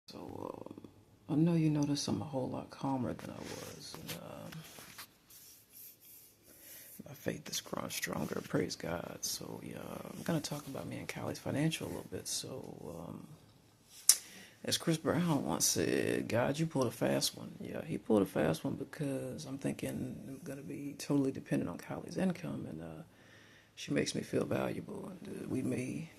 So, I know you notice I'm a whole lot calmer than I was. And, my faith is growing stronger. Praise God. So, yeah, I'm going to talk about me and Kylie's financial a little bit. So, as Chris Brown once said, God, you pulled a fast one. Yeah, he pulled a fast one because I'm thinking I'm going to be totally dependent on Kylie's income. And she makes me feel valuable. And we may,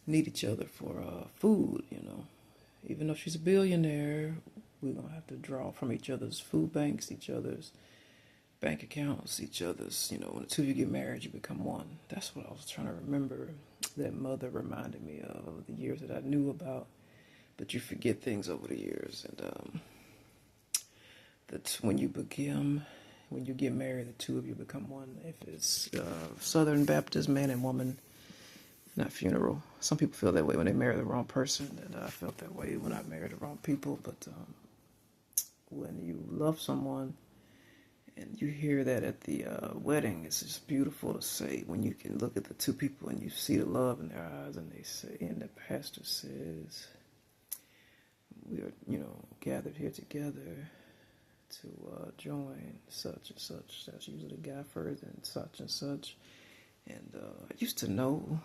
need each other for food, Even though she's a billionaire, we're going to have to draw from each other's food banks, each other's bank accounts, each other's, when the two of you get married, you become one. That's what I was trying to remember. That mother reminded me of the years that I knew about, but you forget things over the years. And that's when when you get married, the two of you become one. If it's Southern Baptist man and woman, not funeral. Some people feel that way when they marry the wrong person, and I felt that way when I married the wrong people. But when you love someone and you hear that at the wedding, it's just beautiful to say when you can look at the two people and you see the love in their eyes, and they say, and the pastor says, we are, gathered here together to join such and such. That's usually the guy first, and such and such. And I used to know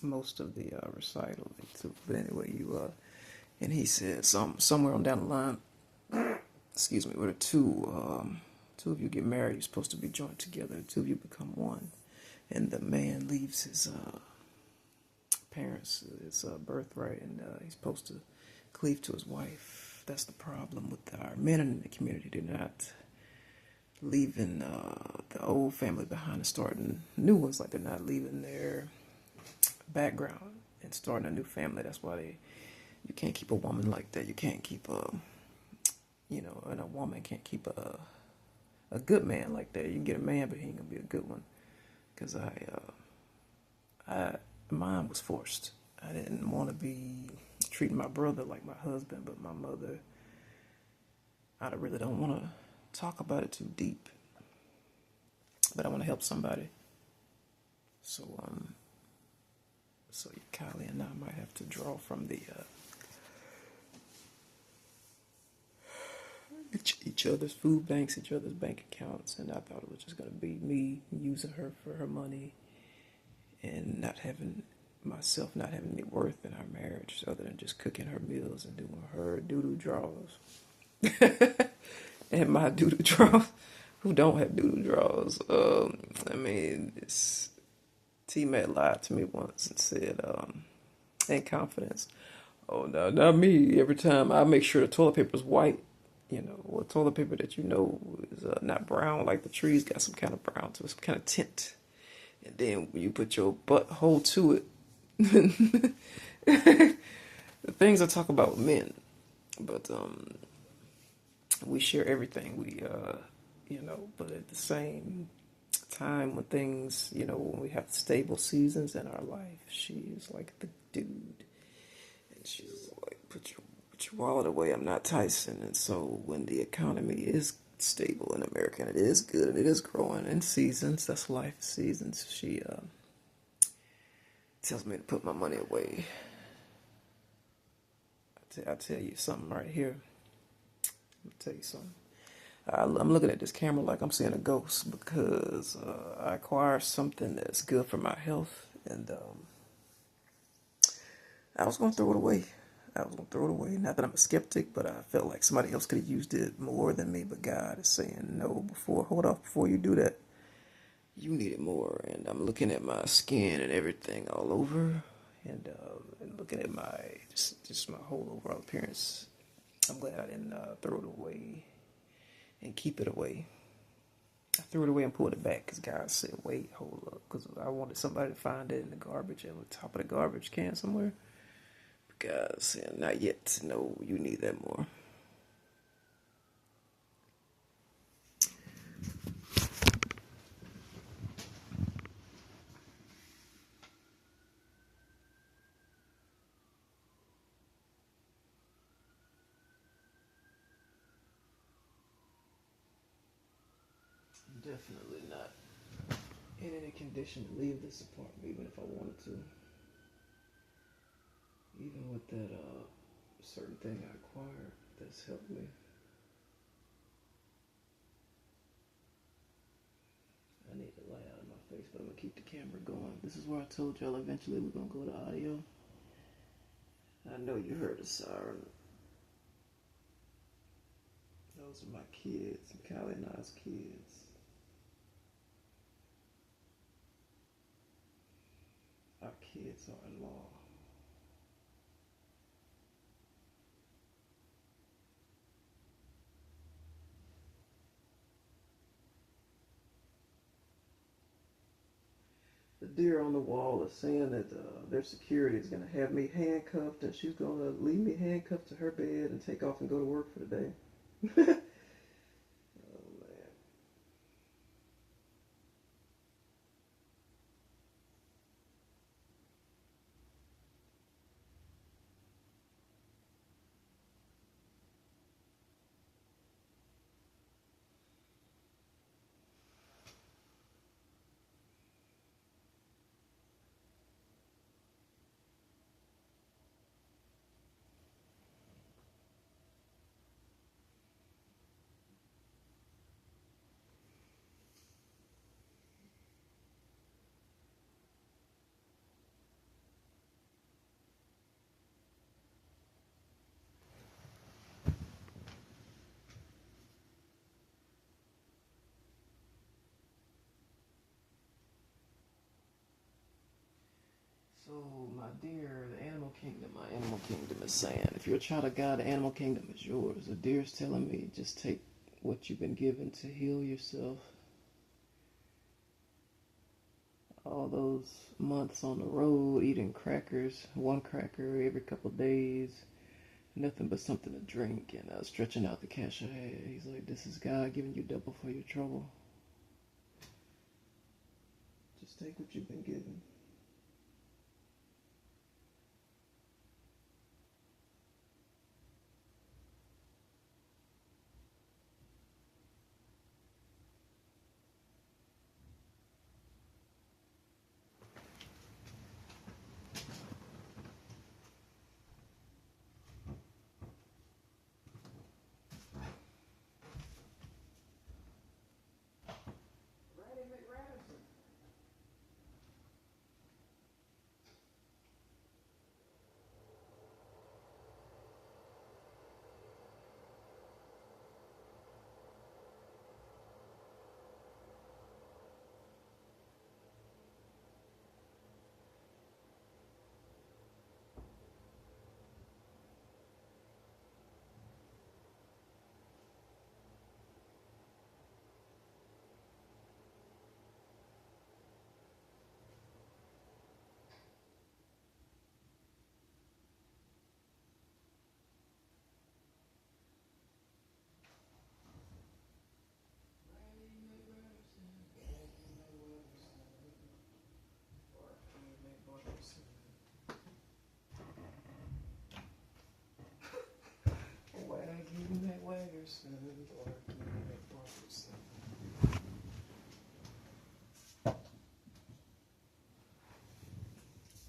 most of the recital, but anyway, and he said somewhere on down the line, excuse me, where the two of you get married, you're supposed to be joined together. The two of you become one, and the man leaves his parents, his birthright, and he's supposed to cleave to his wife. That's the problem with our men in the community. They're not leaving the old family behind and starting new ones. Like they're not leaving their background and starting a new family. That's why you can't keep a woman like that. You can't keep and a woman can't keep a good man like that. You can get a man, but he ain't gonna be a good one. Because mine was forced. I didn't want to be treating my brother like my husband, but my mother, I really don't want to talk about it too deep, but I want to help somebody. So Kylie and I might have to draw from the each other's food banks, each other's bank accounts, and I thought it was just going to be me using her for her money and not having any worth in our marriage other than just cooking her meals and doing her doo-doo draws. And my doo-doo draws, who don't have doo-doo draws. T-Mac lied to me once and said, in confidence, oh, no, not me. Every time I make sure the toilet paper is white, or toilet paper that is not brown, like the trees got some kind of brown to it, some kind of tint. And then when you put your butthole to it, the things I talk about with men, but we share everything. But at the same time, when things, when we have stable seasons in our life, she's like the dude, and she's like, put your wallet away. I'm not Tyson. And so when the economy is stable in America, and it is good, and it is growing in seasons, that's life seasons, she tells me to put my money away. I'll tell you something right here. I'll tell you something. I'm looking at this camera like I'm seeing a ghost because I acquired something that's good for my health, and I was going to throw it away. Not that I'm a skeptic, but I felt like somebody else could have used it more than me. But God is saying, no, hold off before you do that. You need it more. And I'm looking at my skin and everything all over, and looking at my just my whole overall appearance. I'm glad I didn't throw it away and keep it away. I threw it away and pulled it back because God said, wait, hold up, because I wanted somebody to find it in the garbage, at the top of the garbage can somewhere. But God said, not yet. No, you need that more. Definitely not in any condition to leave this apartment, even if I wanted to. even with that certain thing I acquired that's helped me. I need to lay out of my face, but I'm gonna keep the camera going. This is where I told y'all eventually we're gonna go to audio. I know you heard the siren. Those are my kids, Kylie and I's kids. Our kids are in law. The deer on the wall is saying that their security is going to have me handcuffed, and she's going to leave me handcuffed to her bed and take off and go to work for the day. Oh, man. So, my dear, the animal kingdom, my animal kingdom is saying, if you're a child of God, the animal kingdom is yours. The deer is telling me, just take what you've been given to heal yourself. All those months on the road, eating crackers, one cracker every couple of days, nothing but something to drink, and stretching out the cash I had. He's like, this is God giving you double for your trouble. Just take what you've been given.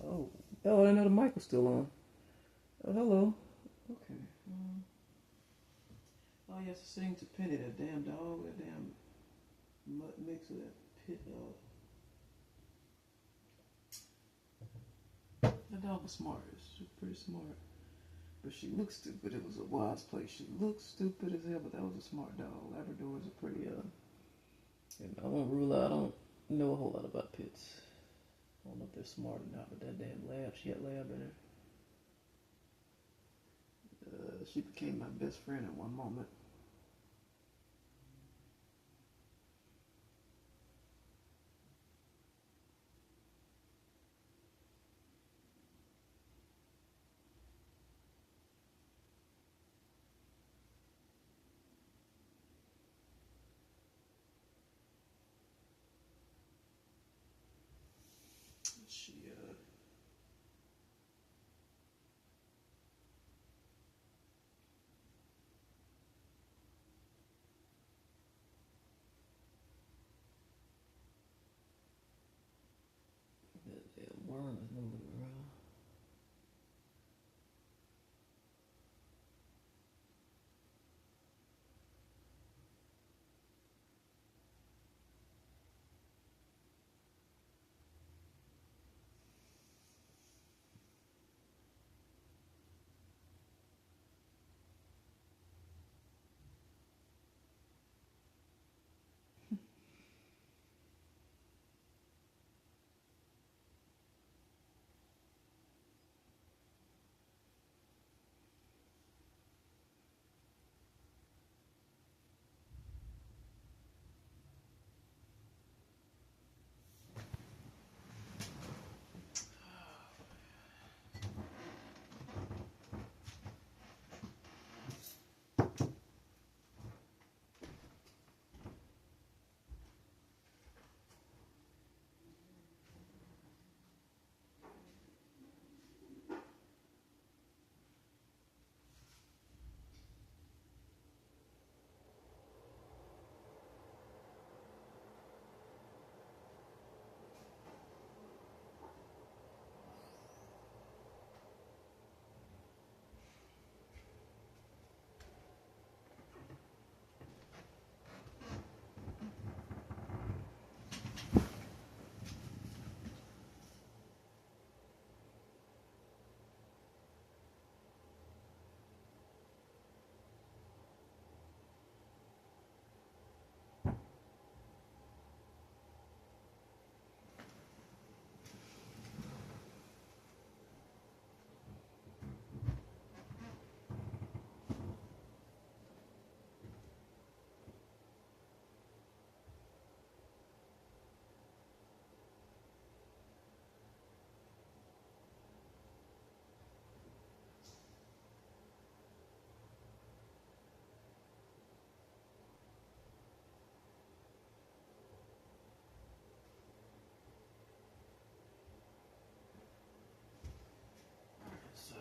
Oh, oh, I didn't know the mic was still on. Oh, hello. Okay. Oh, yes, sing to Penny, that damn dog, that damn mutt mix of that pit dog. That dog was smart. She's pretty smart. But she looked stupid. It was a wise place. She looked stupid as hell, but that was a smart dog. Labradors are pretty, I won't rule out, I don't know a whole lot about pits. I don't know if they're smart or not, but that damn lab, she had lab in her. She became my best friend at one moment. She, that damn worm is moving around.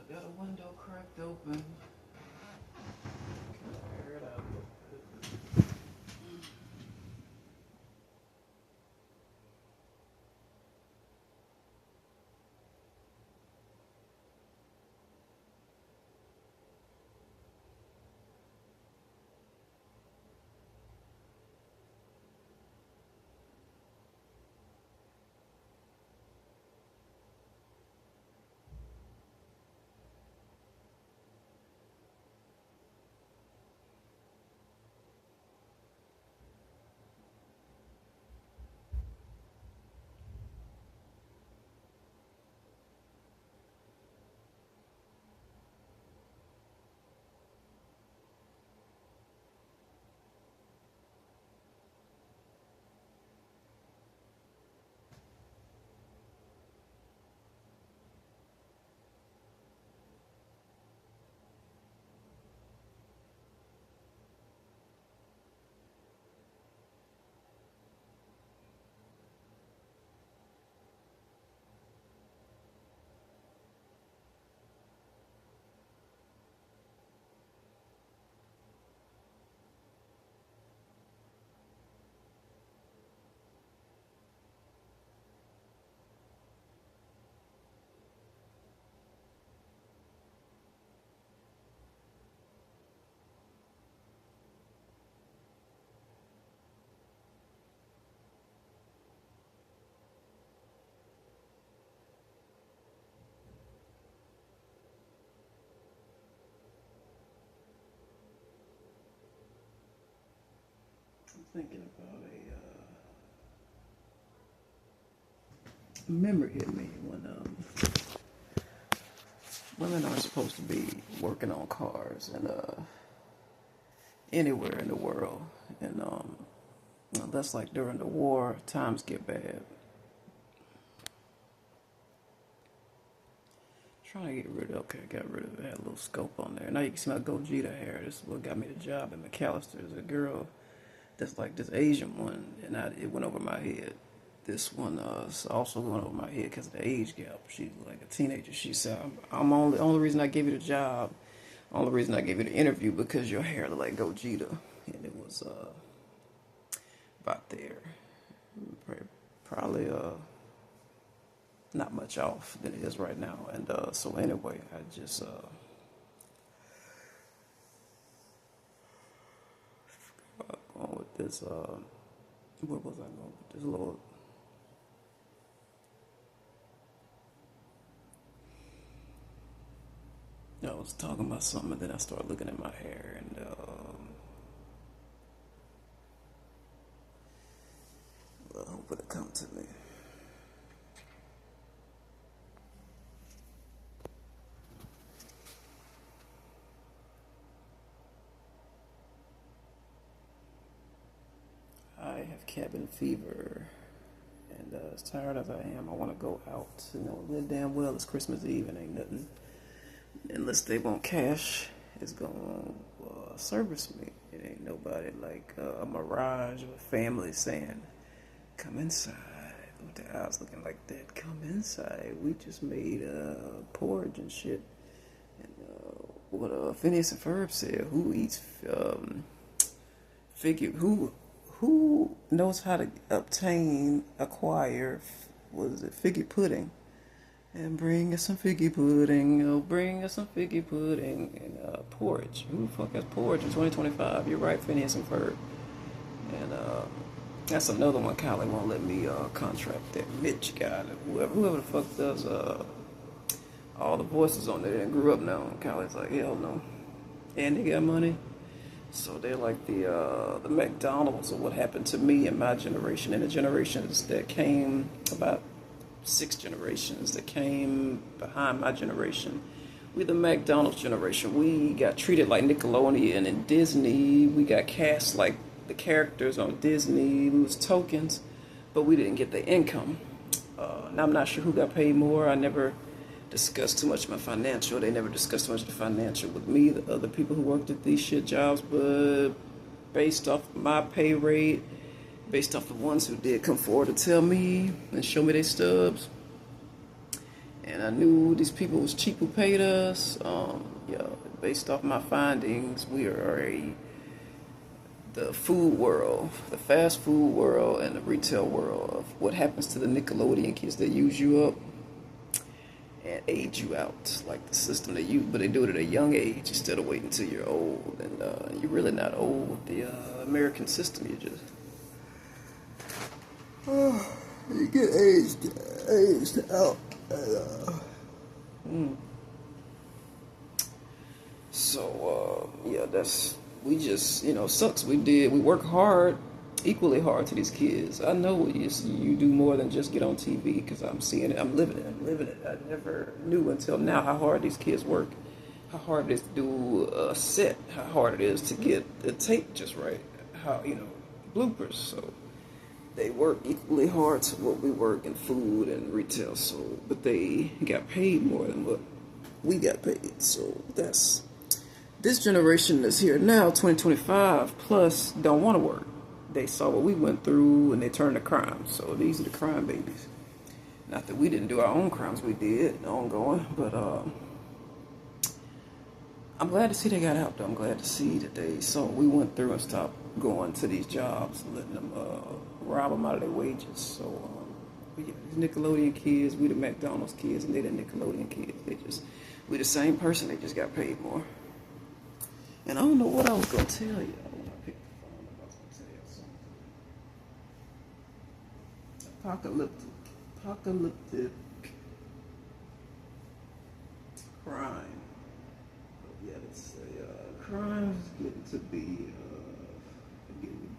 I got a window cracked open. Air it out a little bit. I'm thinking about a memory hit me when women aren't supposed to be working on cars and anywhere in the world, and that's like during the war, times get bad. Trying to get rid of, okay, I got rid of it, had a little scope on there. Now you can see my Gogeta hair. This is what got me the job at McAllister. There's a girl that's like this Asian one, and it went over my head. This one also went over my head because of the age gap. She's like a teenager. She said, I'm only reason I gave you the job, only reason I gave you the interview because your hair looked like Gogeta. And it was about there. Probably not much off than it is right now. And so anyway, I just going with this where was I going with this little I was talking about something and then I started looking at my hair and I hope it'll come to me. I have cabin fever, and as tired as I am, I want to go out. You know, live damn well it's Christmas Eve and ain't nothing, unless they want cash, is going to service me. It ain't nobody like a mirage of a family saying, come inside. With their eyes looking like that, come inside. We just made porridge and shit. And what Phineas and Ferb said, who eats who knows how to acquire, figgy pudding? And bring us some figgy pudding. Oh, bring us some figgy pudding and porridge. Who the fuck has porridge in 2025? You're right, Phineas and Ferb. And that's another one. Kylie won't let me contract that Mitch guy, whoever the fuck does all the voices on there and grew up now. Kylie's like, hell no. And they got money. So they're like the McDonald's of what happened to me and my generation and the generations that came, about 6 generations that came behind my generation. We the McDonald's generation. We got treated like Nickelodeon and Disney. We got cast like the characters on Disney. We was tokens, but we didn't get the income. Now I'm not sure who got paid more. I never discussed too much of my financial. They never discussed too much of the financial with me, the other people who worked at these shit jobs, but based off my pay rate, based off the ones who did come forward to tell me and show me their stubs, And I knew these people was cheap who paid us. Yeah, based off my findings, we are the food world, the fast food world, and the retail world of what happens to the Nickelodeon kids. They use you up and age you out, like the system they use, but they do it at a young age instead of waiting until you're old. And you're really not old with the American system. You just you get aged out. So yeah, we just sucks. We work hard, equally hard to these kids. I know you do more than just get on TV because I'm seeing it. I'm living it. I never knew until now how hard these kids work, how hard it is to do a set, how hard it is to get the tape just right, how bloopers. So they work equally hard to what we work in food and retail. So, but they got paid more than what we got paid. So that's this generation that's here now, 2025 plus, don't want to work. They saw what we went through and they turned to crime. So these are the crime babies. Not that we didn't do our own crimes, we did ongoing, but I'm glad to see they got out though. I'm glad to see that they saw what we went through and stopped going to these jobs and letting them rob them out of their wages. So yeah, these Nickelodeon kids, we the McDonald's kids, and they the Nickelodeon kids. We the same person, they just got paid more. And I don't know what I was gonna tell you. When I picked the phone up, I was gonna tell you something. Apocalyptic crime. Yeah, it's crime's getting to be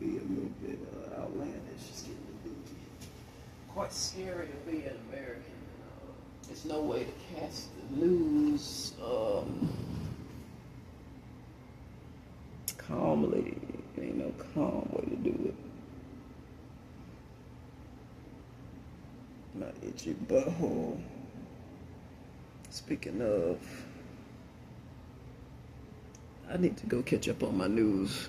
a little bit outlandish. It's getting to be quite scary to be an American. There's no way to cast the news calmly. Ain't no calm way to do it. My itchy butthole. Speaking of, I need to go catch up on my news.